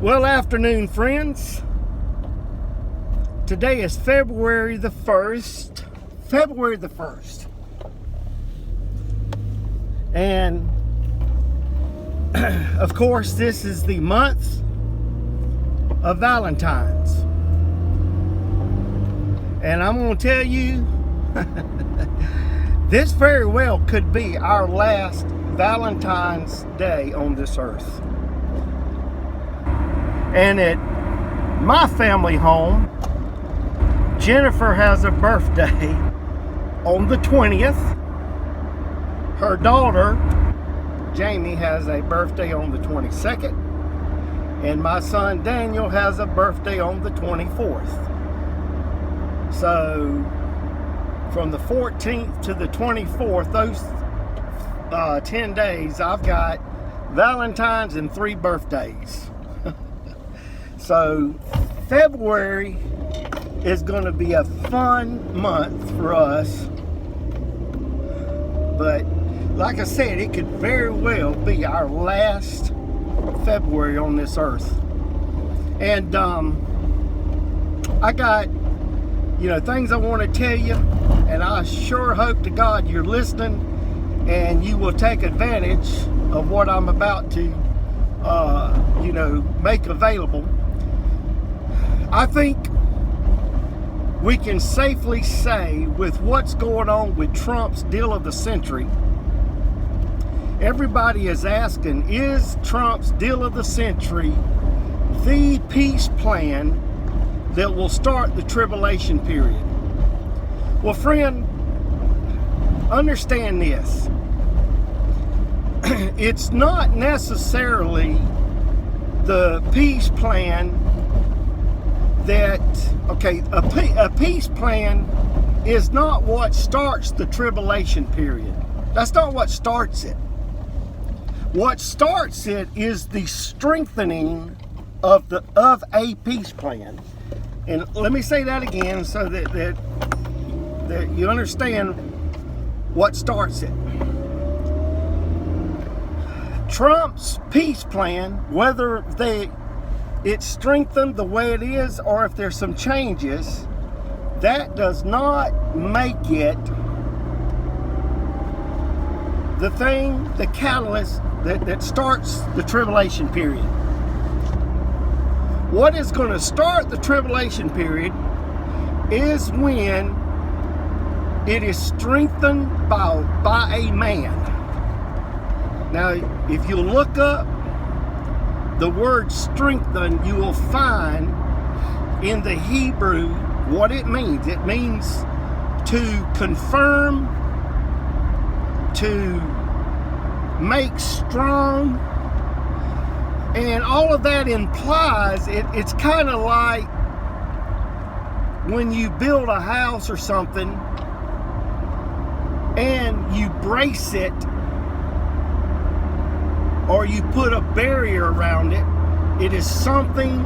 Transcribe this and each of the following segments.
Well, afternoon, friends. Today is February the 1st. February the 1st. And, of course, this is the month of Valentine's. And I'm going to tell you, this very well could be our last Valentine's Day on this earth. And at my family home, Jennifer has a birthday on the 20th. Her daughter, Jamie, has a birthday on the 22nd. And my son, Daniel, has a birthday on the 24th. So, from the 14th to the 24th, those 10 days, I've got Valentine's and 3 birthdays. So, February is going to be a fun month for us. But, like I said, it could very well be our last February on this earth. And, I got, things I want to tell you. And I sure hope to God you're listening and you will take advantage of what I'm about to, make available. I think we can safely say, with what's going on with Trump's deal of the century, everybody is asking, is Trump's deal of the century the peace plan that will start the tribulation period? Well, friend, understand this. It's not necessarily the peace plan that, a peace plan is not what starts the tribulation period. That's not what starts it. What starts it is the strengthening of a peace plan. And let me say that again so that you understand what starts it. Trump's peace plan, whether it's strengthened the way it is or if there's some changes, that does not make it the catalyst that starts the tribulation period. What is going to start the tribulation period is when it is strengthened by a man. Now, if you look up the word strengthen, you will find in the Hebrew what it means. It means to confirm, to make strong, and all of that implies it's kind of like when you build a house or something and you brace it or you put a barrier around it. It is something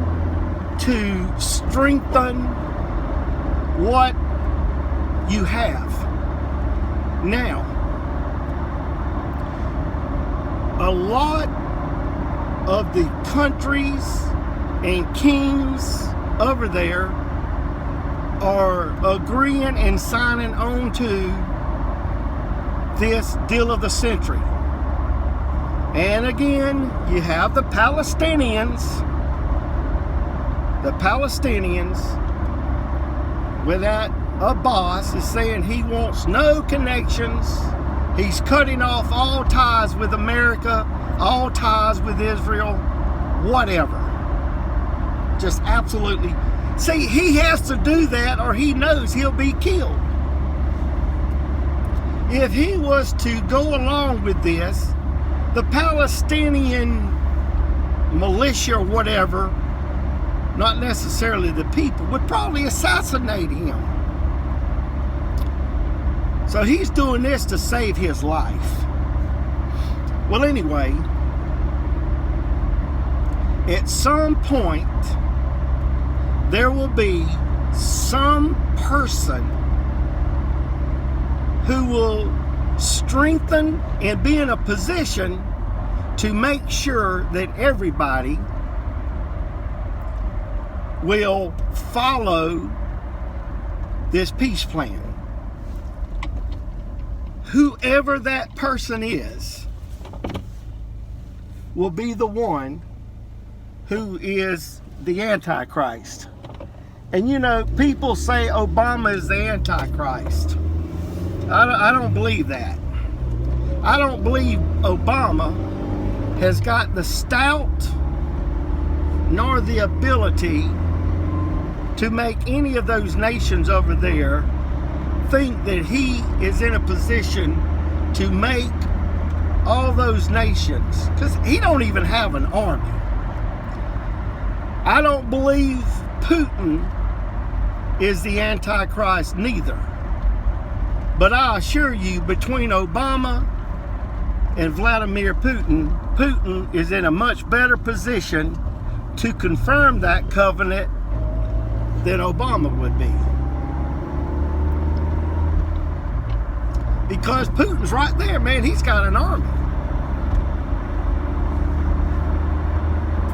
to strengthen what you have. Now, a lot of the countries and kings over there are agreeing and signing on to this deal of the century. And again, you have the Palestinians. The Palestinians, with that Abbas, is saying he wants no connections. He's cutting off all ties with America, all ties with Israel, whatever. Just absolutely. See, he has to do that or he knows he'll be killed. If he was to go along with this, the Palestinian militia or whatever, not necessarily the people, would probably assassinate him. So he's doing this to save his life. Well, anyway, at some point, there will be some person who will strengthen and be in a position to make sure that everybody will follow this peace plan. Whoever that person is will be the one who is the Antichrist. And you know, people say Obama is the Antichrist. I don't believe that. I don't believe Obama has got the stout nor the ability to make any of those nations over there think that he is in a position to make all those nations, because he don't even have an army. I don't believe Putin is the Antichrist neither. But I assure you, between Obama and Vladimir Putin, Putin is in a much better position to confirm that covenant than Obama would be. Because Putin's right there, man. He's got an army.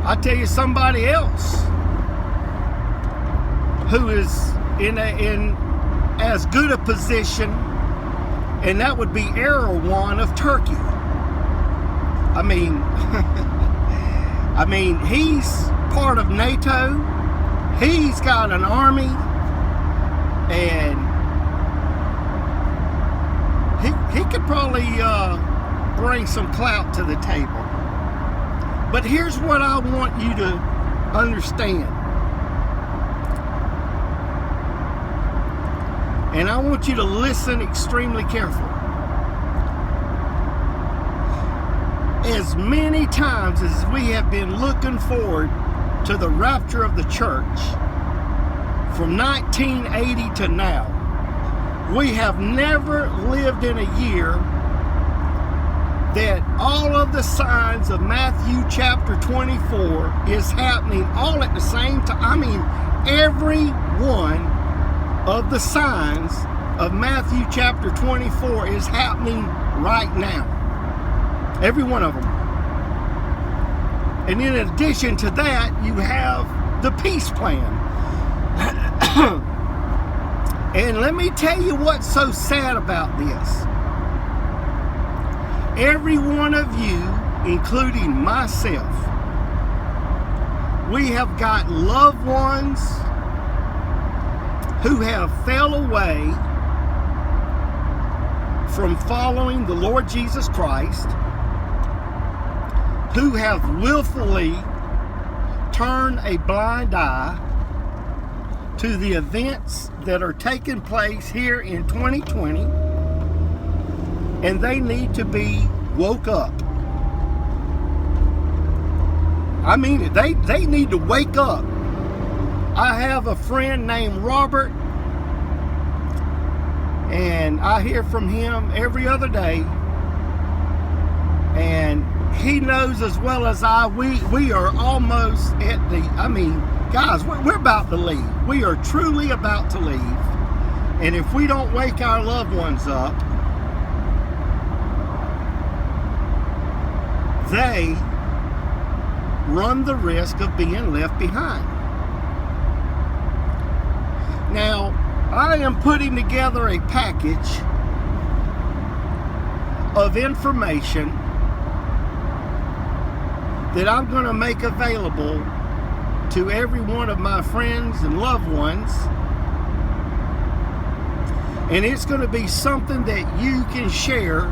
I tell you, somebody else who is in as good a position, and that would be Erdogan of Turkey. I mean, he's part of NATO. He's got an army, and he could probably bring some clout to the table. But here's what I want you to understand. And I want you to listen extremely carefully. As many times as we have been looking forward to the rapture of the church from 1980 to now, we have never lived in a year that all of the signs of Matthew chapter 24 is happening all at the same time. I mean, every one of the signs of Matthew chapter 24 is happening right now. Every one of them. And in addition to that, you have the peace plan. And let me tell you what's so sad about this. Every one of you, including myself, we have got loved ones who have fell away from following the Lord Jesus Christ, who have willfully turned a blind eye to the events that are taking place here in 2020, and they need to be woke up. I mean it. They need to wake up. I have a friend named Robert, and I hear from him every other day, and he knows as well as I, we are almost at the, I mean, guys, we're about to leave. We are truly about to leave. And if we don't wake our loved ones up, they run the risk of being left behind. Now, I am putting together a package of information that I'm going to make available to every one of my friends and loved ones. And it's going to be something that you can share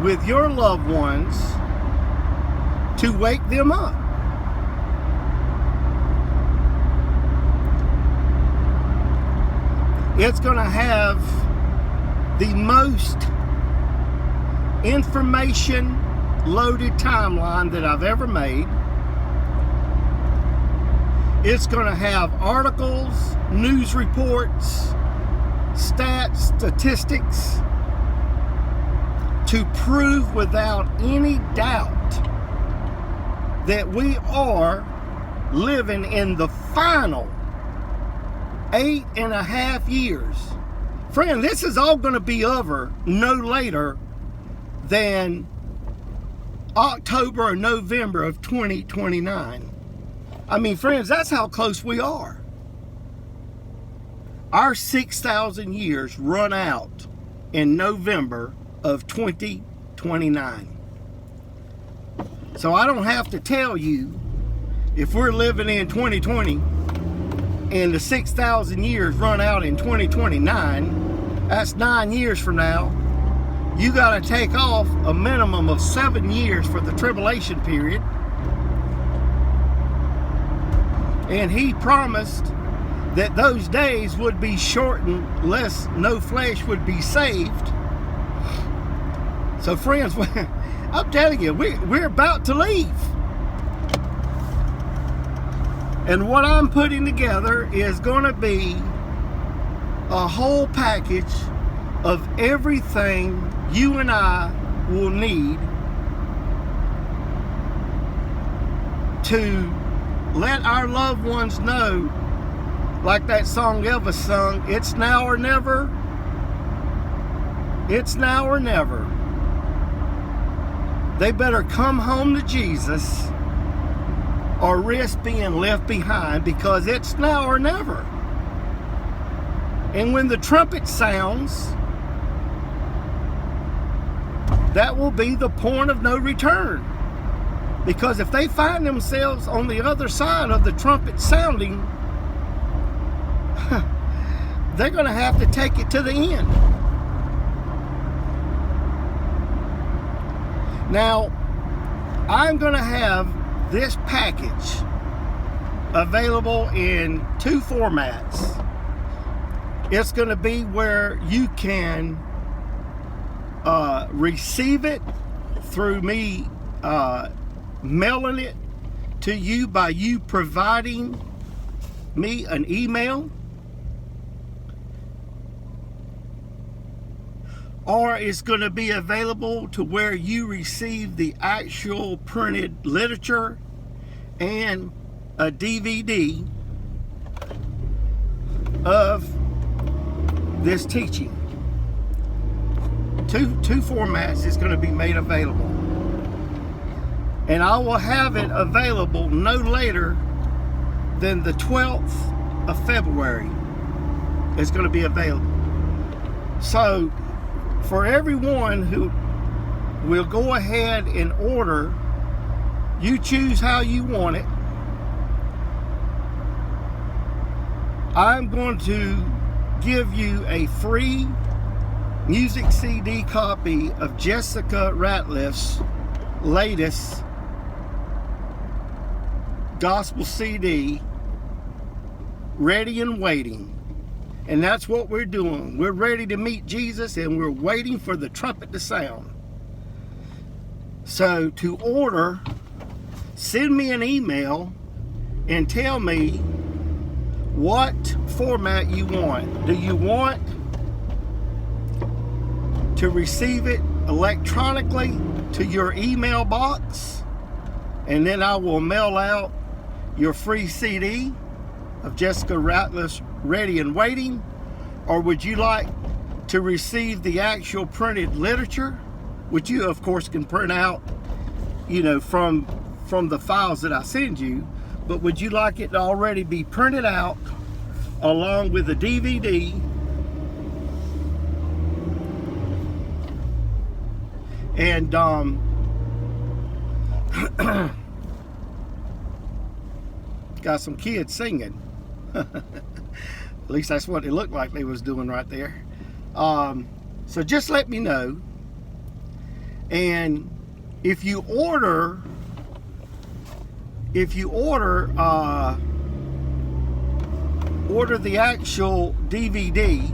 with your loved ones to wake them up. It's going to have the most information loaded timeline that I've ever made. It's going to have articles, news reports, stats, statistics to prove without any doubt that we are living in the final 8.5 years. Friend, this is all going to be over no later than October or November of 2029. I mean, friends, that's how close we are. Our 6,000 years run out in November of 2029. So I don't have to tell you, if we're living in 2020 and the 6,000 years run out in 2029, that's 9 years from now. You got to take off a minimum of 7 years for the tribulation period. And he promised that those days would be shortened lest no flesh would be saved. So friends, I'm telling you, we're about to leave. And what I'm putting together is going to be a whole package of everything you and I will need to let our loved ones know, like that song Elvis sung, it's now or never. It's now or never. They better come home to Jesus or risk being left behind, because it's now or never. And when the trumpet sounds, that will be the point of no return. Because if they find themselves on the other side of the trumpet sounding, they're going to have to take it to the end. Now, I'm going to have this package available in 2 formats. It's going to be where you can receive it through me mailing it to you by you providing me an email, or it's going to be available to where you receive the actual printed literature and a DVD of this teaching. Two formats is going to be made available. And I will have it available no later than the 12th of February. It's going to be available. So, for everyone who will go ahead and order, you choose how you want it. I'm going to give you a free music CD copy of Jessica Ratliff's latest gospel CD, Ready and Waiting. And that's what we're doing. We're ready to meet Jesus, and we're waiting for the trumpet to sound. So to order, send me an email and tell me what format you want. Do you want to receive it electronically to your email box, and then I will mail out your free CD of Jessica Ratliff's Ready and Waiting? Or would you like to receive the actual printed literature, which you of course can print out, you know, from the files that I send you, but would you like it to already be printed out along with the DVD and got some kids singing. At least that's what it looked like they was doing right there. So just let me know. And if you order order the actual DVD,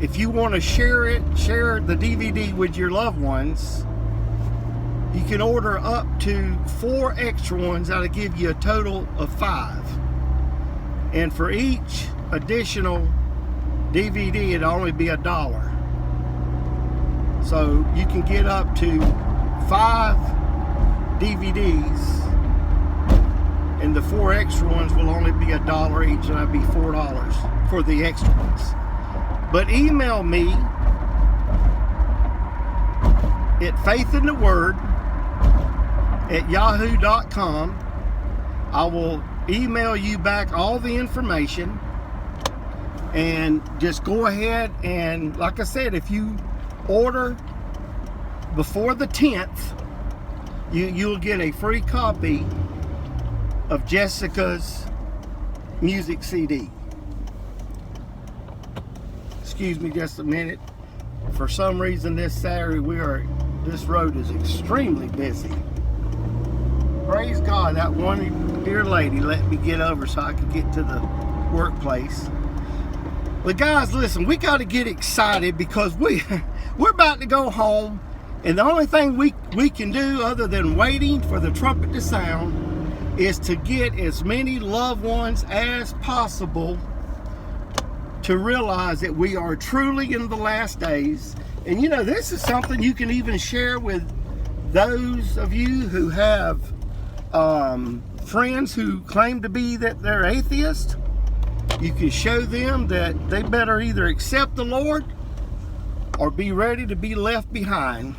if you want to share the DVD with your loved ones, you can order up to 4 extra ones. That'll give you a total of 5. And for each additional DVD, it'll only be $1. So you can get up to 5 DVDs, and the 4 extra ones will only be $1 each, and that'd be $4 for the extra ones. But email me at faithintheword@yahoo.com I will email you back all the information, and just go ahead and, like I said, if you order before the 10th, you'll get a free copy of Jessica's music CD. Excuse me just a minute. For some reason this Saturday this road is extremely busy. Praise God, that one dear lady let me get over so I could get to the workplace. But guys, listen, we got to get excited because we're about to go home, and the only thing we can do other than waiting for the trumpet to sound is to get as many loved ones as possible to realize that we are truly in the last days. And you know, this is something you can even share with those of you who have friends who claim to be that they're atheists. You can show them that they better either accept the Lord or be ready to be left behind.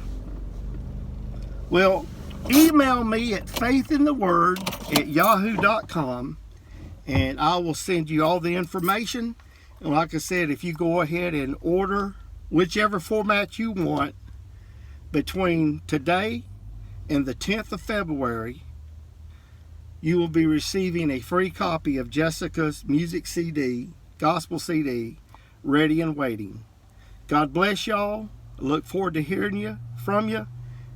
Well, email me at faithintheword@yahoo.com, and I will send you all the information. And like I said, if you go ahead and order whichever format you want between today and the 10th of February, you will be receiving a free copy of Jessica's music CD, gospel CD, Ready and Waiting. God bless y'all. I look forward to hearing from you,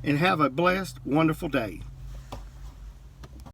and have a blessed, wonderful day.